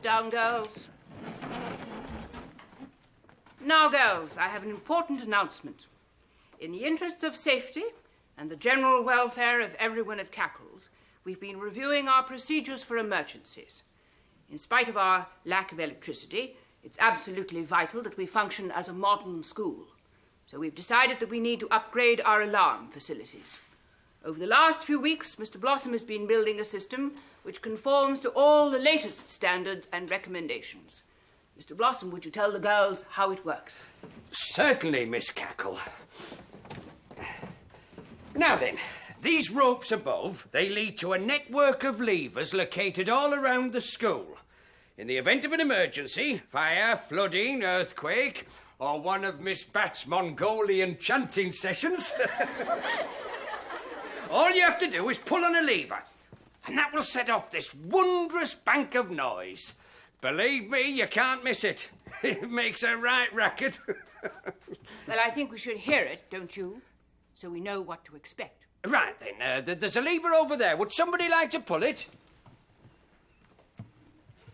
Sit down, girls. Now, girls, I have an important announcement. In the interests of safety and the general welfare of everyone at Cackle's, we've been reviewing our procedures for emergencies. In spite of our lack of electricity, it's absolutely vital that we function as a modern school. So we've decided that we need to upgrade our alarm facilities. Over the last few weeks, Mr. Blossom has been building a system which conforms to all the latest standards and recommendations. Mr. Blossom, would you tell the girls how it works? Certainly, Miss Cackle. Now then, these ropes above, they lead to a network of levers located all around the school. In the event of an emergency, fire, flooding, earthquake, or one of Miss Bat's Mongolian chanting sessions, all you have to do is pull on a lever, and that will set off this wondrous bank of noise. Believe me, you can't miss it. It makes a right racket. Well, I think we should hear it, don't you? So we know what to expect. Right, then. There's a lever over there. Would somebody like to pull it?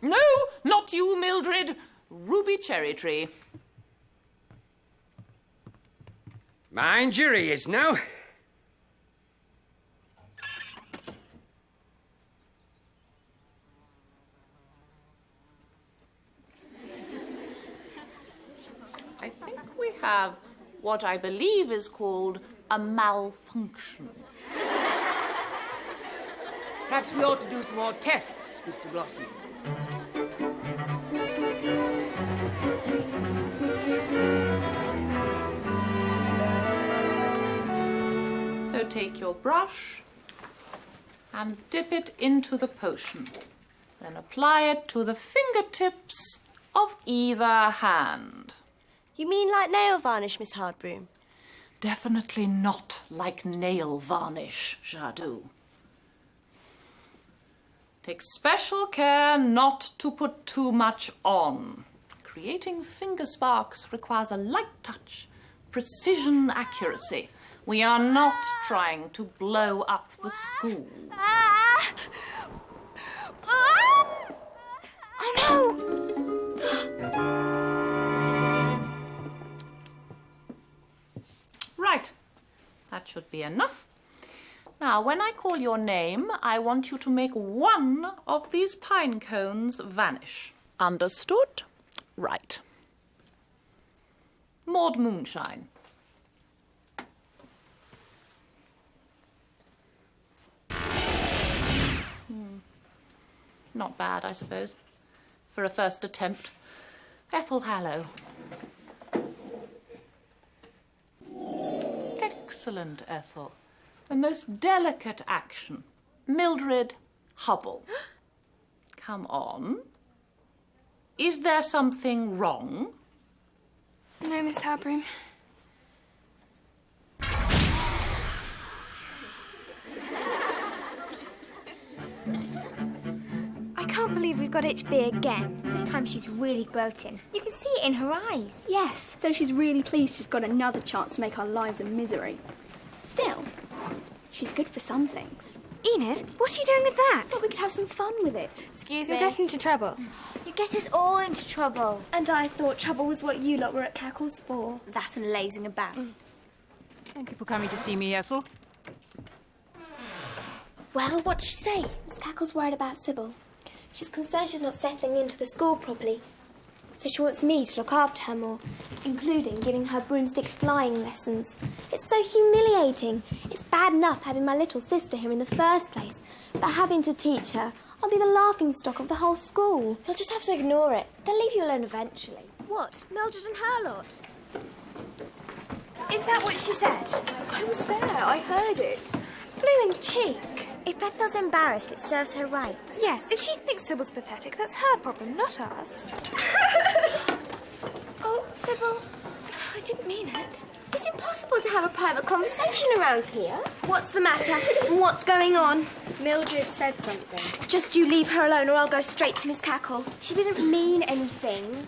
No, not you, Mildred. Ruby Cherry Tree. Mind your ears now. I think we have what I believe is called a malfunction. Perhaps we ought to do some more tests, Mr. Blossom. So take your brush and dip it into the potion. Then apply it to the fingertips of either hand. You mean like nail varnish, Miss Hardbroom? Definitely not like nail varnish, Jadot. Take special care not to put too much on. Creating finger sparks requires a light touch, precision accuracy. We are not trying to blow up the school. Oh, no! Right. That should be enough. Now, when I call your name, I want you to make one of these pine cones vanish. Understood? Right. Maud Moonshine. Not bad, I suppose, for a first attempt. Ethel Hallow. Excellent, Ethel. A most delicate action. Mildred Hubble. Come on. Is there something wrong? No, Miss Hardbroom. I can't believe we've got HB again. This time she's really gloating. You can see it in her eyes. Yes, so she's really pleased she's got another chance to make our lives a misery. Still, she's good for some things. Enid, what are you doing with that? I thought we could have some fun with it. Excuse You'll me. get into trouble. You get us all into trouble. And I thought trouble was what you lot were at Cackle's for. That and lazing about. Thank you for coming to see me, Ethel. Well, what did she say? Miss Cackle's worried about Sybil. She's concerned she's not settling into the school properly. So she wants me to look after her more, including giving her broomstick flying lessons. It's so humiliating. It's bad enough having my little sister here in the first place, but having to teach her, I'll be the laughingstock of the whole school. You'll just have to ignore it. They'll leave you alone eventually. What? Mildred and her lot? Is that what she said? I was there. I heard it. Blooming cheek. If Ethel's embarrassed, it serves her right. Yes, if she thinks Sybil's pathetic, that's her problem, not ours. Oh, Sybil, I didn't mean it. it's impossible to have a private conversation around here. What's the matter? What's going on? Mildred said something. Just you leave her alone or I'll go straight to Miss Cackle. She didn't mean anything.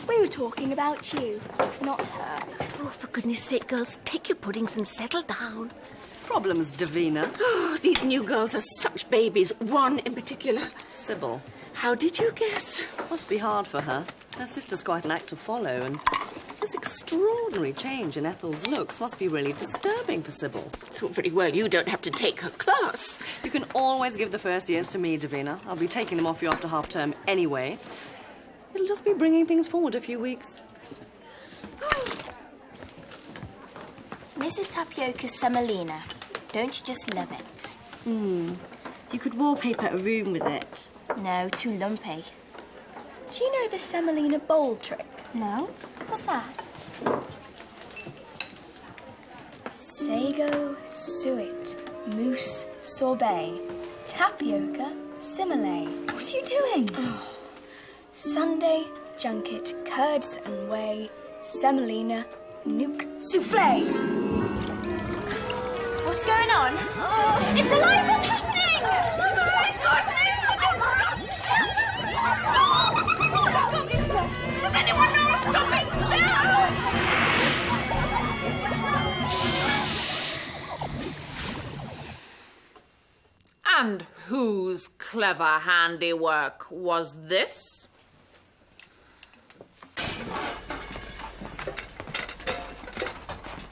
We were talking about you, not her. Oh, for goodness sake, girls, take your puddings and settle down. Problems, Davina. Oh, these new girls are such babies. One in particular, Sybil. How did you guess? Must be hard for her. Her sister's quite an act to follow, and this extraordinary change in Ethel's looks must be really disturbing for Sybil. It's all very well you don't have to take her class. You can always give the first years to me, Davina. I'll be taking them off you after half-term anyway. It'll just be bringing things forward a few weeks. Mrs. Tapioca's semolina. Don't you just love it? You could wallpaper a room with it. No, too lumpy. Do you know the semolina bowl trick? No? What's that? Sago, suet, mousse, sorbet, tapioca, simile. What are you doing? Sundae, junket, curds and whey, semolina, nuke, souffle. What's going on? It's alive! What's happening? Oh my goodness! Does anyone know a stopping spell? And whose clever handiwork was this?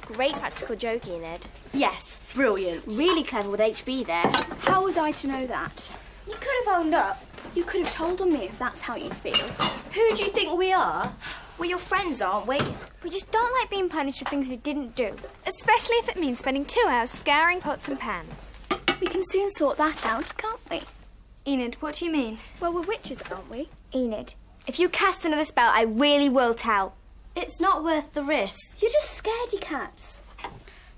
Great practical joke, Enid. Yes, brilliant. Really clever with HB there. How was I to know that? You could have owned up. You could have told on me if that's how you feel. Who do you think we are? We're your friends, aren't we? We just don't like being punished for things we didn't do, especially if it means spending 2 hours scouring pots and pans. We can soon sort that out, can't we? Enid, what do you mean? Well, we're witches, aren't we? Enid, if you cast another spell, I really will tell. It's not worth the risk. You're just scaredy cats.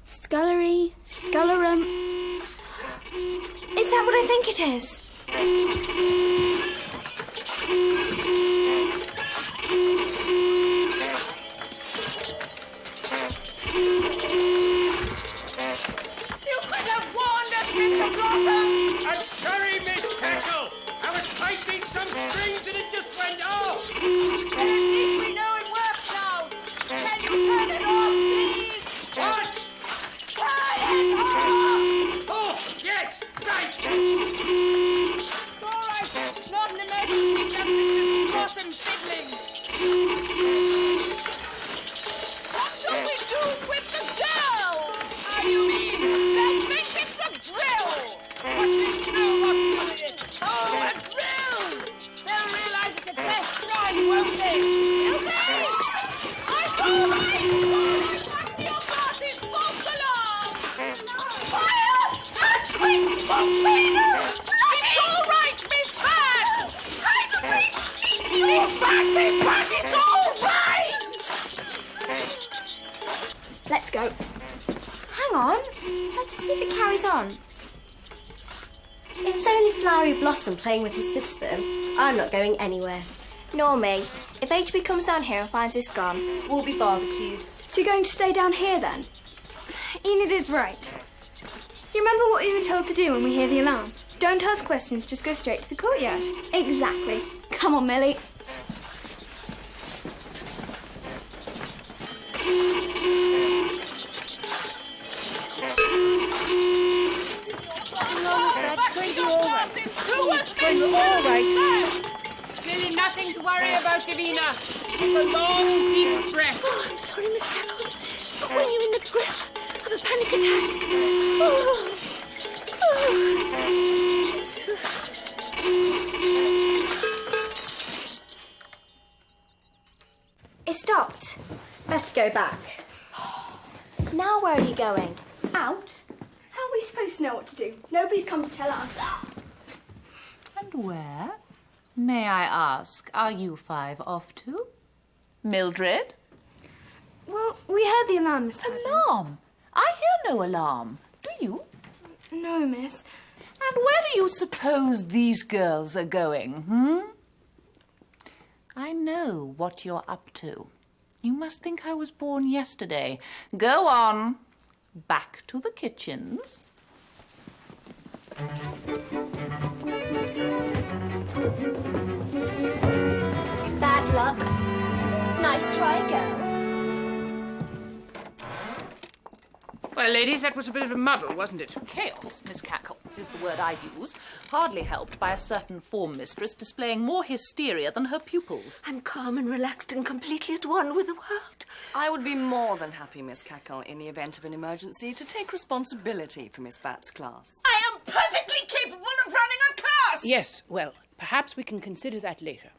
Scullery, scullerum. Is that what I think it is? You could have warned us, Mr. Blossom! I'm sorry, Miss Cackle. I was tightening some strings and it just went off. At least we know it works now. Can you turn it off, please? What? Turn it off! Oh, yes, right. All right, not an emergency, just Mr. Blossom fiddling. What shall we do with the girl? How do you mean? They think it's a drill. What do you know what to do with it? Oh, a drill! They'll realise it's a test ride, won't they? Okay! I'm all right! Back to your classes, false alarm! Fire! Earthquake! Volcano! It's all right, Miss Bad! Hide the face! Miss Bad! It's all right! Let's go. Hang on. Let's just see if it carries on. It's only Flowery Blossom playing with his sister. I'm not going anywhere. Nor me. If HB comes down here and finds us gone, we'll be barbecued. So you're going to stay down here then? Enid is right. You remember what we were told to do when we hear the alarm? Don't ask questions, just go straight to the courtyard. Exactly. Come on, Millie. Really nothing to worry about, Davina. Take a long, deep breath. Oh, I'm sorry, Miss Cackle. But when you're in the grip of a panic attack... Oh. It stopped. Let's go back. Now where are you going? Out? How are we supposed to know what to do? Nobody's come to tell us. And where, may I ask, are you 5 off to? Mildred? Well, we heard the alarm, Miss Hadley. Alarm? I hear no alarm. Do you? No, miss. And where do you suppose these girls are going, I know what you're up to. You must think I was born yesterday. Go on. Back to the kitchens. Bad luck. Nice try, girls. Well, ladies, that was a bit of a muddle, wasn't it? Chaos, Miss Cackle, is the word I'd use, hardly helped by a certain form mistress displaying more hysteria than her pupils. I'm calm and relaxed and completely at one with the world. I would be more than happy, Miss Cackle, in the event of an emergency, to take responsibility for Miss Bat's class. I am perfectly capable of running a class! Yes, well, perhaps we can consider that later.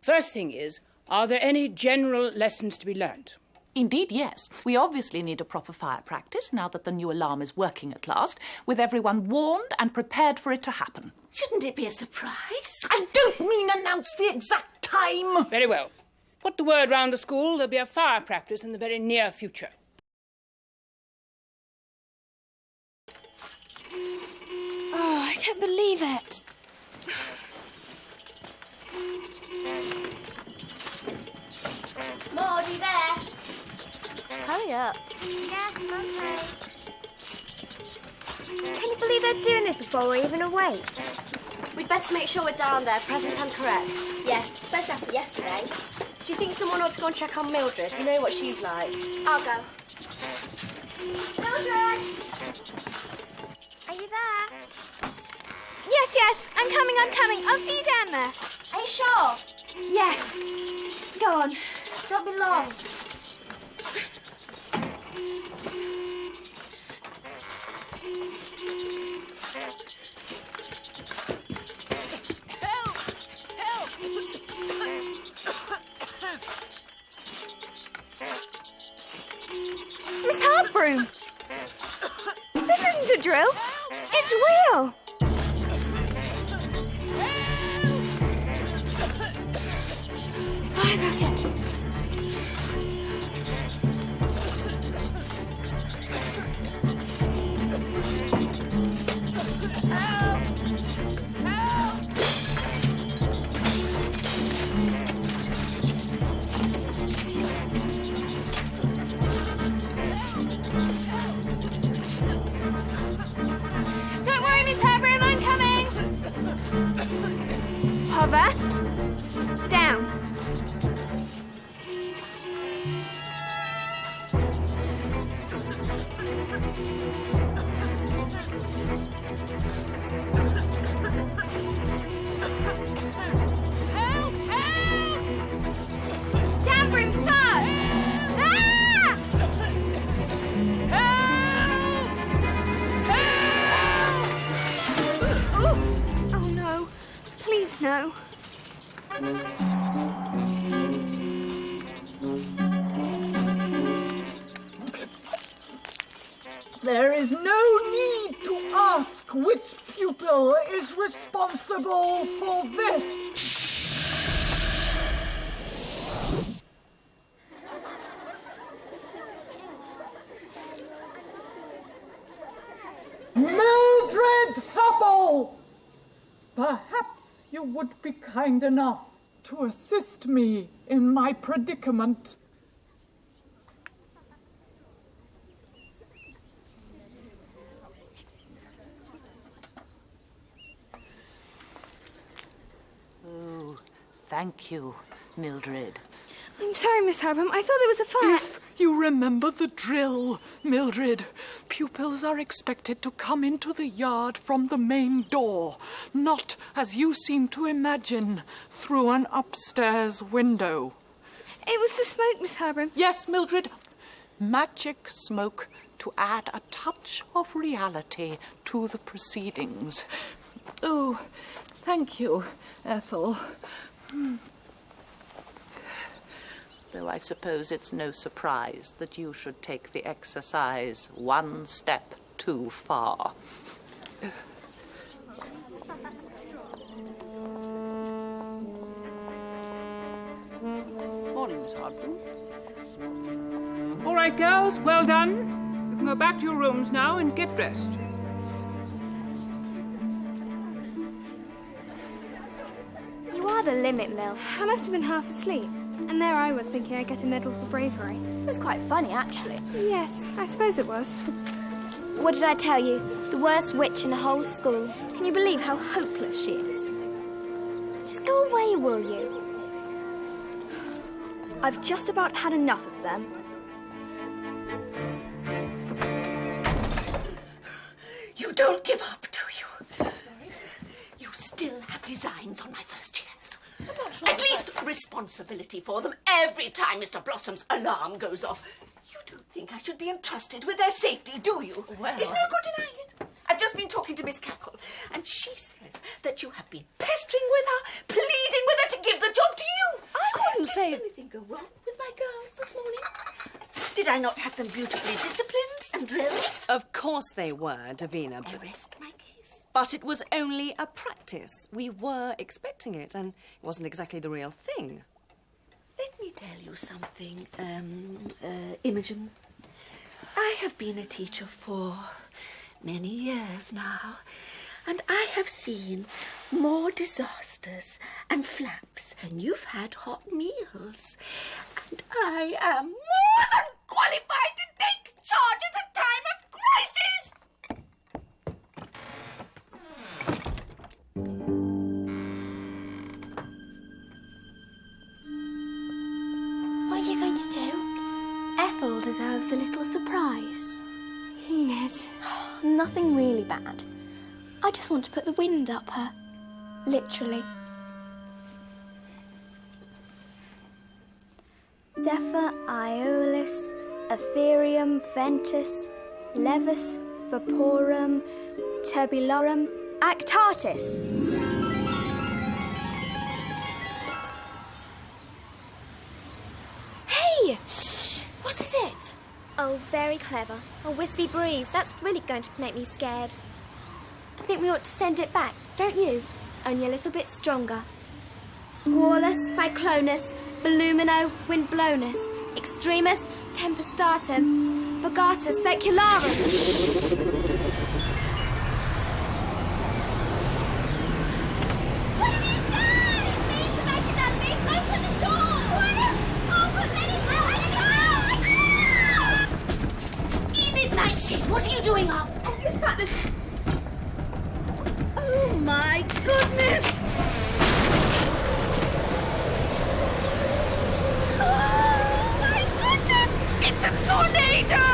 First thing is, are there any general lessons to be learned? Indeed, yes. We obviously need a proper fire practice now that the new alarm is working at last, with everyone warned and prepared for it to happen. Shouldn't it be a surprise? I don't mean announce the exact time. Very well. Put the word round the school. There'll be a fire practice in the very near future. Oh, I don't believe it. Maudie, there. Hurry up. Yes, okay. Can you believe they're doing this before we're even awake? We'd better make sure we're down there, present and correct. Yes, especially after yesterday. Do you think someone ought to go and check on Mildred? You know what she's like. I'll go. Mildred! Are you there? Yes, I'm coming. I'll see you down there. Are you sure? Yes. Go on. Don't be long. Miss Hardbroom! This isn't a drill. It's real. Fire buckets. Don't worry, Miss Hardbroom, I'm coming. Hover. Down. Down, Broom, fast! Ah! Oh no. Please no. There is no need to ask which pupil is responsible for this. Mildred Hubble! Perhaps you would be kind enough to assist me in my predicament. Oh, thank you, Mildred. I'm sorry, Miss Hardbroom. I thought there was a fire. If you remember the drill, Mildred, pupils are expected to come into the yard from the main door, not, as you seem to imagine, through an upstairs window. It was the smoke, Miss Hardbroom. Yes, Mildred. Magic smoke to add a touch of reality to the proceedings. Oh, thank you, Ethel. Though I suppose it's no surprise that you should take the exercise one step too far. Morning, Miss Hardbroom. All right, girls, well done. You can go back to your rooms now and get dressed. You are the limit, Mil. I must have been half asleep. And there I was thinking I'd get a medal for bravery. It was quite funny, actually. Yes, I suppose it was. What did I tell you? The worst witch in the whole school. Can you believe how hopeless she is? Just go away, will you? I've just about had enough of them. don't give up, do you? Sorry? You still have designs on my first chairs. At least responsibility for them every time Mr. Blossom's alarm goes off. You don't think I should be entrusted with their safety, do you? Well, It's no good denying it. I've just been talking to Miss Cackle, and she says that you have been pestering with her, pleading with her to give the job to you. I wouldn't say... Did anything go wrong with my girls this morning? Did I not have them beautifully disciplined and drilled? Of course they were, Davina. I rest my case. But it was only a practice. We were expecting it, and it wasn't exactly the real thing. Let me tell you something, Imogen. I have been a teacher for many years now, and I have seen more disasters and flaps than you've had hot meals. And I am more than qualified to take charge at a time of crisis! What are you going to do? Ethel deserves a little surprise. It. Nothing really bad. I just want to put the wind up her. Literally. Zephyr, Aeolus, Ethereum, Ventus, Levis, Vaporum, Turbulorum, Actatus. Hey! Shh! What is it? Oh, very clever. A wispy breeze. That's really going to make me scared. I think we ought to send it back, don't you? Only a little bit stronger. Squalus, Cyclonus, Volumino, Windblownus, Extremus, Tempestatum, Vogatus, Secularum. What are you doing up? Oh, Miss Pat, this... Oh, my goodness! Oh, my goodness! It's a tornado!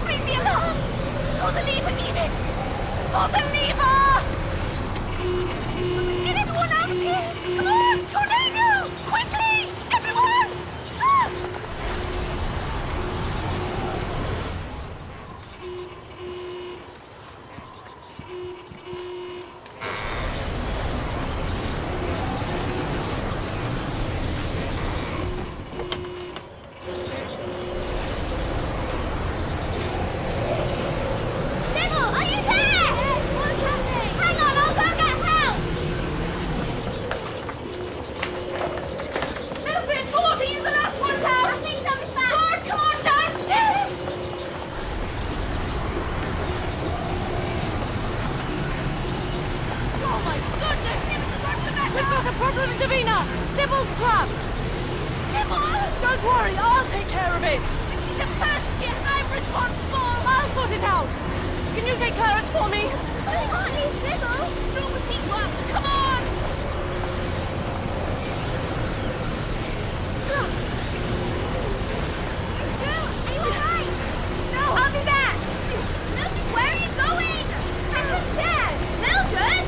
Ring the alarm! Pull the lever, Enid! Pull the lever! Let's get everyone out of here! Come on! Tornado! Quickly! Everyone! Ah! Sybil's trapped! Sybil! Don't worry, I'll take care of it! This is emergency and I'm responsible! I'll sort it out! Can you take Clarence for me? I can't leave Sybil! Throw the seat up! Come on! Sybil, are you alright? No, I'll be back! Mildred, where are you going? I'm upstairs! Mildred!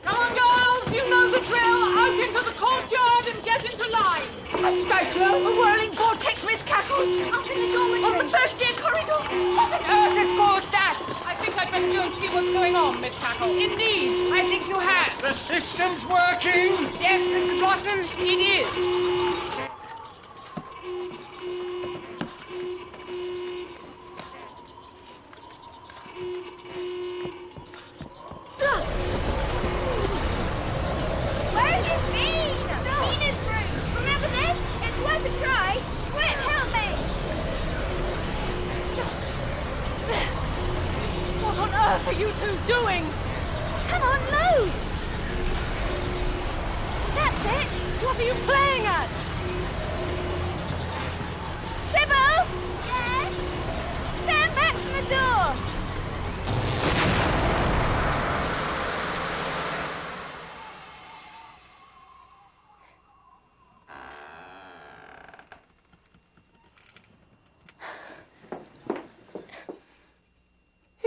Come on, girls! You know the drill! Out into the courtyard and get into line! A cyclone! A whirling vortex, Miss Cackle! Up in the dormitory! On the first-year corridor! What on earth has caused that? I think I'd better go and see what's going on, Miss Cackle. Indeed, I think you have. The system's working! Yes, Mr. Blossom, it is. Where have you been? Nina's room. Remember this? It's worth a try. Quick, help me. What on earth are you two doing? Come on, load. That's it. What are you playing at? Sybil? Yes? Stand back from the door.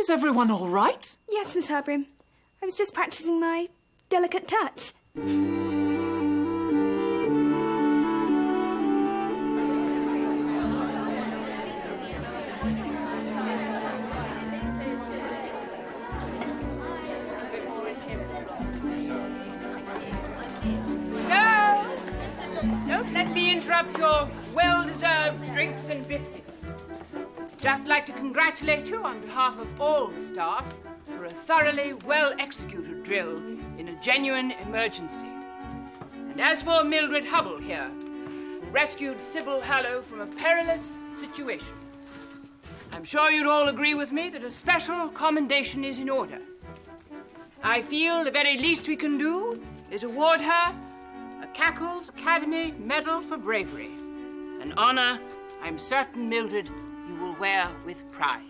Is everyone all right? Yes, Miss Herbrim. I was just practising my delicate touch. Don't let me interrupt your well-deserved drinks and biscuits. Just like to congratulate you on behalf of all the staff for a thoroughly well-executed drill in a genuine emergency. And as for Mildred Hubble here, who rescued Sybil Hallow from a perilous situation, I'm sure you'd all agree with me that a special commendation is in order. I feel the very least we can do is award her a Cackle's Academy Medal for Bravery, an honour I'm certain, Mildred, you will wear with pride.